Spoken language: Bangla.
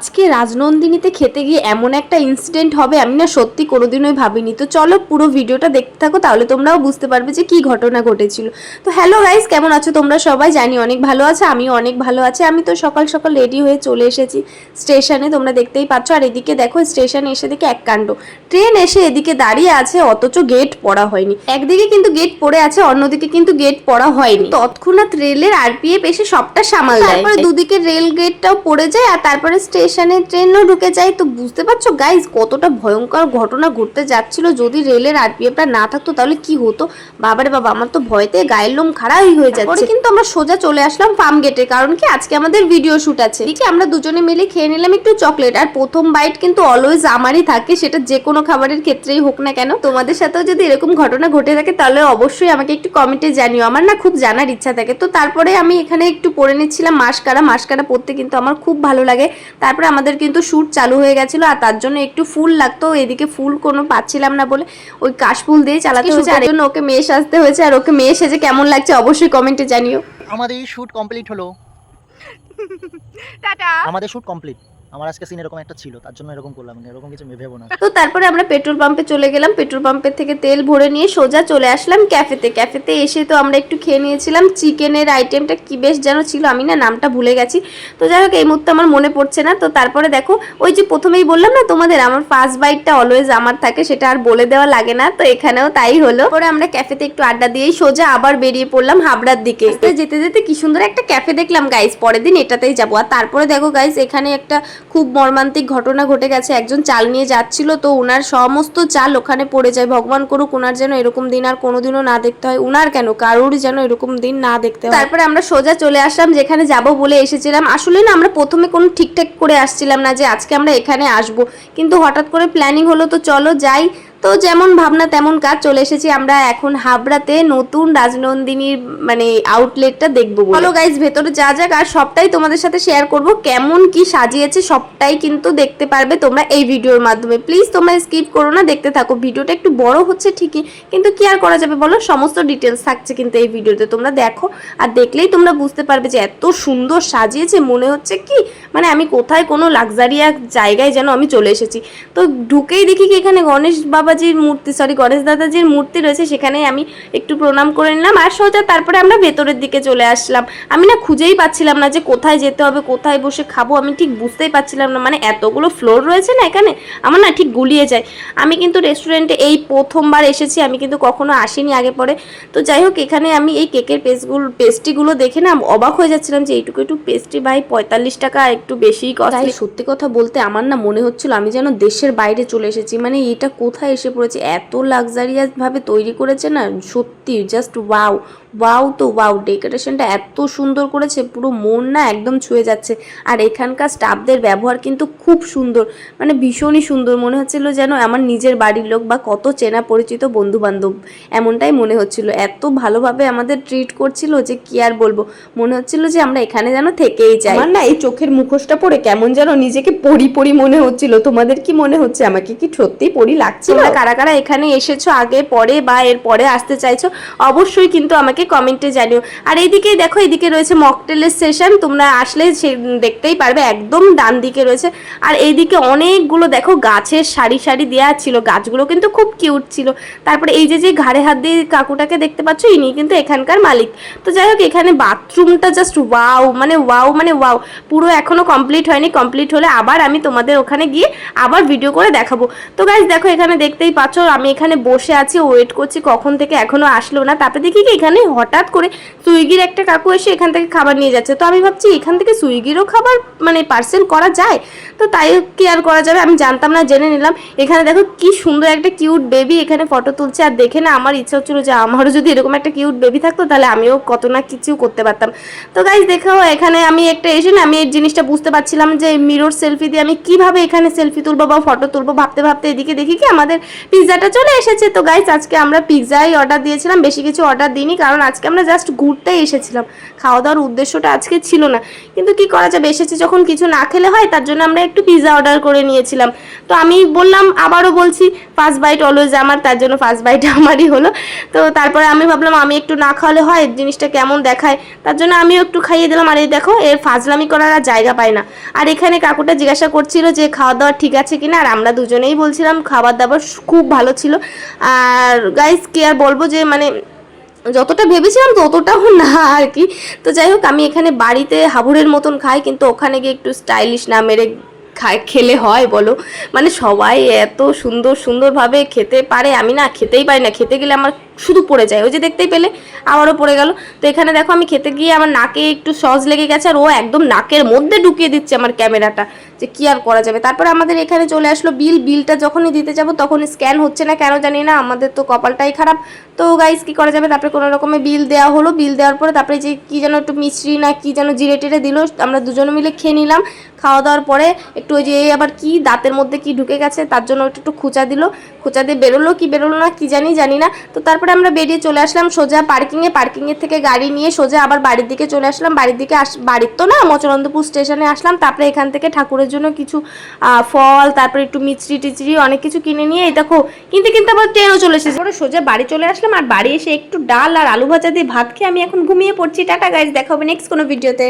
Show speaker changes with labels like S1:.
S1: আজকে রাজনন্দিনীতে খেতে গিয়ে এমন একটা ইনসিডেন্ট হবে আমি না সত্যি কোনোদিনই ভাবিনি। তো চলো পুরো ভিডিওটা দেখতে থাকো, তাহলে তোমরাও বুঝতে পারবে যে কি ঘটনা ঘটেছিল। তো হ্যালো গাইস, কেমন আছো তোমরা সবাই? জানি অনেক ভালো আছে, আমিও অনেক ভালো আছি। আমি তো সকাল সকাল রেডি হয়ে চলে এসেছি স্টেশনে, তোমরা দেখতেই পাচ্ছ। আর এদিকে দেখো স্টেশনে এসে দেখে এক কাণ্ড, ট্রেন এসে এদিকে দাঁড়িয়ে আছে অথচ গেট পড়া হয়নি। একদিকে কিন্তু গেট পড়ে আছে, অন্যদিকে কিন্তু গেট পড়া হয়নি। তৎক্ষণাৎ রেলের আরপিএফ এসে সবটা সামাল দেয়। তারপরে দুদিকে রেল গেটটাও পড়ে যায় আর তারপরে স্টেশনে ট্রেনও ঢুকে যায়। তো বুঝতে পারছো গাইস কতটা ভয়ঙ্কর ঘটনা ঘটতে যাচ্ছিল। যদি রেলের আরপিএফটা না থাকতো তাহলে কি হতো বাবারে বাবা, আমার তো ভয়তে গায়ের লোম খাড়াই হয়ে যাচ্ছে। কিন্তু আমরা সোজা চলে আসলাম ফার্ম গেটে, কারণ কি আজকে আমাদের ভিডিও শুট আছে। এদিকে আমরা দুজনে মিলে খেয়ে নিলাম একটু চকলেট। আর প্রথম বাইট কিন্তু অলওয়েজ আমারই থাকে, সেটা যে কোনো খাবারের ক্ষেত্রেই হোক না কেন। তোমাদের সাথেও যদি এরকম ঘটনা ঘটে থাকে তাহলে অবশ্যই আমাকে একটু কমেন্টে জানিও, আমার না খুব জানার ইচ্ছা থাকে। তো তারপরে আমি এখানে একটু পরে নিচ্ছিলাম মাস্কারা। মাস্কারা পরতে কিন্তু আমার খুব ভালো লাগে। তারপরে আমাদের কিন্তু শ্যুট চালু হয়ে গেছিল আর তার জন্য একটু ফুল লাগতো, এদিকে ফুল কোনো পাচ্ছিলাম না বলে ওই কাশফুল দিয়ে চালাতে হয়েছে। আর জন্য ওকে মেয়ে সাজতে হয়েছে। আর ওকে মেয়ে সেজে কেমন লাগছে অবশ্যই কমেন্টে জানিও।
S2: আমাদের শুট কমপ্লিট হলো। টাটা। আমাদের শুট কমপ্লিট। আমার আজকে সিন এরকম একটা ছিল, তার জন্য এরকম করলাম, এরকম কিছু ভেবো না।
S1: তো তারপরে আমরা পেট্রোল পাম্পে চলে গেলাম। পেট্রোল পাম্পের থেকে তেল ভরে নিয়ে সোজা চলে আসলাম ক্যাফেতে। ক্যাফেতে এসে তো আমরা একটু খেয়ে নিয়েছিলাম চিকেনের আইটেমটা, কি বেশ যেন ছিল, আমি না নামটা ভুলে গেছি। তো যাই হোক এই মুহূর্তে আমার মনে পড়ছে না। তো তারপরে দেখো ওই যে প্রথমেই বললাম না তোমাদের, আমার ফার্স্ট বাইটটা অলওয়েজ আমার থাকে, সেটা আর বলে দেওয়া লাগে না। তো এখানেও তাই হলো। পরে আমরা ক্যাফেতে একটু আড্ডা দিয়েই সোজা আবার বেরিয়ে পড়লাম হাবড়ার দিকে। যেতে যেতে কি সুন্দর একটা ক্যাফে দেখলাম গাইস, পরের দিন এটাতেই যাবো। আর তারপরে দেখো গাইস এখানে একটা খুব মর্মান্তিক ঘটনা ঘটে গেছে। একজন চাল নিয়ে যাচ্ছিল, তো ওনার সমস্ত চাল ওখানে পড়ে যায়। ভগবান করুক ওনার যেন এরকম দিন আর কোনোদিনও না দেখতে হয়, ওনার কেন কারোর যেন এরকম দিন না দেখতে হয়। তারপরে আমরা সোজা চলে আসলাম যেখানে যাব বলে এসেছিলাম। আসলে না আমরা প্রথমে কোনো ঠিকঠাক করে আসছিলাম না যে আজকে আমরা এখানে আসব, কিন্তু হঠাৎ করে প্ল্যানিং হলো তো চলো যাই। তো যেমন ভাবনা তেমন কাজ, চলে এসেছি আমরা এখন হাবড়াতে নতুন রাজনন্দিনীর মানে আউটলেটটা দেখবো। চলো গাইস ভেতরে যা যাক, আর সবটাই তোমাদের সাথে শেয়ার করব, কেমন কি সাজিয়েছে সবটাই কিন্তু দেখতে পারবে তোমরা এই ভিডিওর মাধ্যমে। প্লিজ তোমরা স্কিপ করো না, দেখতে থাকো। ভিডিওটা একটু বড় হচ্ছে ঠিকই, কিন্তু কি আর করা যাবে বলো, সমস্ত ডিটেলস থাকছে কিন্তু এই ভিডিওতে। তোমরা দেখো আর দেখলেই তোমরা বুঝতে পারবে যে এত সুন্দর সাজিয়েছে, মনে হচ্ছে কি মানে আমি কোথায় কোনো লাক্সারিয়া জায়গায় যেন আমি চলে এসেছি। তো ঢুকেই দেখি কি এখানে গণেশ বাবাজির মূর্তি, সরি গণেশ দাদাজির মূর্তি রয়েছে। সেখানে আমি একটু প্রণাম করে নিলাম আর সোজা তারপরে আমরা ভেতরের দিকে চলে আসলাম। আমি না খুঁজেই পাচ্ছিলাম না যে কোথায় যেতে হবে, কোথায় বসে খাবো, আমি ঠিক বুঝতেই পাচ্ছিলাম না। মানে এতগুলো ফ্লোর রয়েছে না এখানে, আমার না ঠিক গুলিয়ে যায়। আমি কিন্তু রেস্টুরেন্টে এই প্রথমবার এসেছি, আমি কিন্তু কখনো আসিনি আগে পরে। তো যাই হোক এখানে আমি এই কেকের পেস্ট্রিগুলো দেখে না অবাক হয়ে যাচ্ছিলাম যে এইটুকু একটু পেস্ট্রি ভাই 45 টাকা, একটু বেশিই কস্টলি। সত্যি কথা বলতে আমার না মনে হচ্ছিল আমি যেন দেশের বাইরে চলে এসেছি। মানে এটা কোথায় এসে পড়েছে, এত লাক্সারিয়াস ভাবে তৈরি করেছে না, সত্যি জাস্ট ওয়াও। ওয়াও তো ওয়াও, ডেকোরেশনটা এত সুন্দর করেছে, পুরো মন না একদম ছুঁয়ে যাচ্ছে। আর এখানকার স্টাফদের ব্যবহার কিন্তু খুব সুন্দর, মানে ভীষণই সুন্দর। মনে হচ্ছিল যেন আমার নিজের বাড়ির লোক বা কত চেনা পরিচিত বন্ধু বান্ধব, এমনটাই মনে হচ্ছিল। এত ভালোভাবে আমাদের ট্রিট করছিল যে কি আর বলবো, মনে হচ্ছিল যে আমরা এখানে যেন থেকেই যাই। আমার না এই চোখের মুখোশটা পরে কেমন যেন নিজেকে পরি পরি মনে হচ্ছিল। তোমাদের কি মনে হচ্ছে, আমাকে কি সত্যি পরি লাগছিল? কারা কারা এখানে এসেছো আগে পরে বা এর পরে আসতে চাইছো অবশ্যই কিন্তু আমাকে কমেন্টে জানিও। আর এইদিকে দেখো এইদিকে রয়েছে মকটেলের সেশন, তোমরা আসলে দেখতেই পারবে, একদম ডান দিকে রয়েছে। আর এইদিকে অনেকগুলো দেখো গাছের সারি সারি দেওয়া ছিল, গাছগুলো কিন্তু খুব কিউট ছিল। তারপরে এই যে ঘাড়ে হাত দিয়ে কাকুটাকে দেখতে পাচ্ছ, ইনি কিন্তু এখানকার মালিক। তো যাই হোক এখানে বাথরুমটা জাস্ট ওয়াও, মানে ওয়াও মানে ওয়াও। পুরো এখনো কমপ্লিট হয়নি, কমপ্লিট হলে আবার আমি তোমাদের ওখানে গিয়ে আবার ভিডিও করে দেখাবো। তো গাইস দেখো এখানে দেখতেই পাচ্ছ আমি এখানে বসে আছি, ওয়েট করছি কখন থেকে, এখনো আসলো না। তারপরে দেখি কি এখানে হঠাৎ করে সুইগির একটা কাকু এসে এখান থেকে খাবার নিয়ে যাচ্ছে। তো আমি ভাবছি এখান থেকে সুইগিরও খাবার মানে পার্সেল করা যায়, তো তাই কি আর করা যাবে, আমি জানতাম না, জেনে নিলাম। এখানে দেখো কি সুন্দর একটা কিউট বেবি এখানে ফটো তুলছে। আর দেখে না আমার ইচ্ছা হচ্ছিল যে আমারও যদি এরকম একটা কিউট বেবি থাকতো তাহলে আমিও কত না কিছু করতে পারতাম। তো গাইস দেখো এখানে আমি একটা এসে না আমি এই জিনিসটা বুঝতে পারছিলাম যে মিরর সেলফি দিয়ে আমি কিভাবে এখানে সেলফি তুলবো বা ফটো তুলবো। ভাবতে ভাবতে এদিকে দেখি কি আমাদের পিৎজাটা চলে এসেছে। তো গাইস আজকে আমরা পিৎজাই অর্ডার দিয়েছিলাম, বেশি কিছু অর্ডার দিইনি, কারণ আজকে আমরা জাস্ট ঘুরতেই এসেছিলাম, খাওয়া দাওয়ার উদ্দেশ্যটা আজকে ছিল না। কিন্তু কি করা যাবে, এসেছি যখন কিছু না খেলে হয়, তার জন্য আমরা একটু পিৎজা অর্ডার করে নিয়েছিলাম। তো আমি বললাম, আবারও বলছি, ফার্স্ট বাইট অলওয়েজ আমার, তার জন্য ফার্স্ট বাইট আমারই হলো। তো তারপরে আমি ভাবলাম আমি একটু না খাওয়ালে হয়, জিনিসটা কেমন দেখায়, তার জন্য আমিও একটু খাইয়ে দিলাম। আর এই দেখো, এর ফাজলামি করার আর জায়গা পায় না। আর এখানে কাকুটা জিজ্ঞাসা করছিল যে খাওয়া দাওয়া ঠিক আছে কিনা, আর আমরা দুজনেই বলছিলাম খাবার দাবার খুব ভালো ছিল। আর গাইস কি আর বলবো, যে মানে যতটা ভেবেছিলাম ততটাও না আর কি। তো যাই হোক, আমি এখানে বাড়িতে হাবুড়ের মতন খাই, কিন্তু ওখানে গিয়ে একটু স্টাইলিশ না মেরে খেলে হয় বলো? মানে সবাই এত সুন্দর সুন্দরভাবে খেতে পারে, আমি না খেতেই পারি না। খেতে গেলে আমার শুধু পড়ে যায়, ওই যে দেখতেই পেলে আবারও পড়ে গেল। তো এখানে দেখো, আমি খেতে গিয়ে আমার নাকে একটু সস লেগে গেছে, আর ও একদম নাকের মধ্যে ঢুকিয়ে দিচ্ছে আমার ক্যামেরাটা, যে কি আর করা যাবে। তারপরে আমাদের এখানে চলে আসলো বিলটা যখনই দিতে যাব তখন স্ক্যান হচ্ছে না, কেন জানি না, আমাদের তো কপালটাই খারাপ। তো গাইস কি করা যাবে, তারপরে কোনো রকমের বিল দেওয়া হলো। বিল দেওয়ার পরে তারপরে যে কি যেন একটু মিষ্টি না কি যেন জিরে টিরে দিল, আমরা দুজনে মিলে খেয়ে নিলাম। খাওয়া দাওয়ার পরে একটু ওই যে আবার কি দাঁতের মধ্যে কি ঢুকে গেছে, তার জন্য একটু খোঁচা দিল, খোঁচা দিয়ে বেরোলো কি বেরোলো না কি জানি না। তো তারপরে আমরা বেরিয়ে চলে আসলাম সোজা পার্কিংয়ের থেকে গাড়ি নিয়ে সোজা আবার বাড়ির দিকে চলে আসলাম। বাড়ির তো না, মচরন্দপুর স্টেশনে আসলাম। তারপরে এখান থেকে ঠাকুরের জন্য কিছু ফল, তারপরে একটু মিচড়ি টিচড়ি অনেক কিছু কিনে নিয়ে, এই দেখো কিন্তু আবার ট্রেনও চলে এসেছে। সোজা বাড়ি চলে আসলাম, আর বাড়ি এসে একটু ডাল আর আলু ভাজা দিয়ে ভাত খেয়ে আমি এখন ঘুমিয়ে পড়ছি। টাটা গাইস, দেখা হবে নেক্সট কোনো ভিডিওতে।